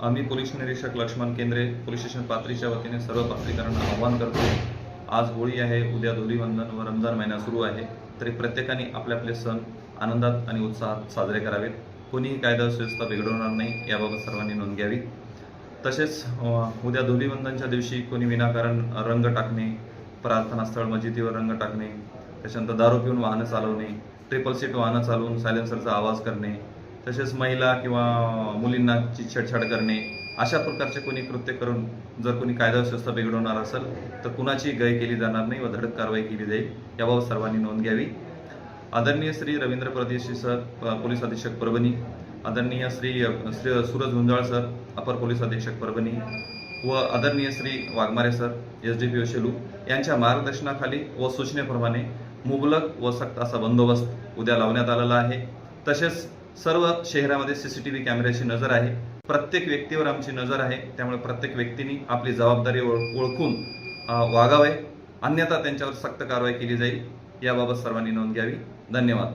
आम्ही पोलीस निरीक्षक लक्ष्मण केंद्रे पोलीस स्टेशन पाथरीच्या वतीने सर्व पाथरीकरांना आवाहन करतो। आज होळी आहे, उद्या धुलीवंदन व रमजान महिना सुरू आहे, तरी प्रत्येकाने आपले आपले सण आनंदात आणि उत्साहात साजरे करावेत। कोणीही कायदा सुव्यवस्था बिघडवणार नाही याबाबत सर्वांनी नोंद घ्यावी। तसेच उद्या धुलीवंदनच्या दिवशी कोणी विनाकारण रंग टाकणे, प्रार्थनास्थळ मस्जिदीवर रंग टाकणे, त्याच्यानंतर दारू पिऊन वाहनं चालवणे, ट्रिपल सीट वाहनं चालवून सायलेन्सरचा आवाज करणे, तसेच महिला किंवा मुलींना छेडछाड करणे, अशा प्रकारचे कोणी कृत्य करून जर कोणी कायदा सुव्यवस्था बिघडवणार असेल तर कुणाची गय केली जाणार नाही व धडक कारवाई केली जाईल, याबाबत सर्वांनी नोंद घ्यावी। आदरणीय श्री रवींद्र परदेशी सर, पोलीस अधीक्षक परभणी, आदरणीय श्री सूरज गुंजाळ सर, अपर पोलीस अधीक्षक परभणी व आदरणीय श्री वाघमारे सर, SDPO शेलू यांच्या मार्गदर्शनाखाली व सूचनेप्रमाणे मुबलक व सक्त असा बंदोबस्त उद्या लावण्यात आलेला आहे। तसेच सर्व शहरामध्ये CCTV कॅमेऱ्याची नजर आहे। प्रत्येक व्यक्तीवर आमची नजर आहे, त्यामुळे प्रत्येक व्यक्तीने आपली जबाबदारी ओळखून वागावे, अन्यथा त्यांच्यावर सक्त कारवाई केली जाईल, याबाबत सर्वांनी नोंद घ्यावी। धन्यवाद।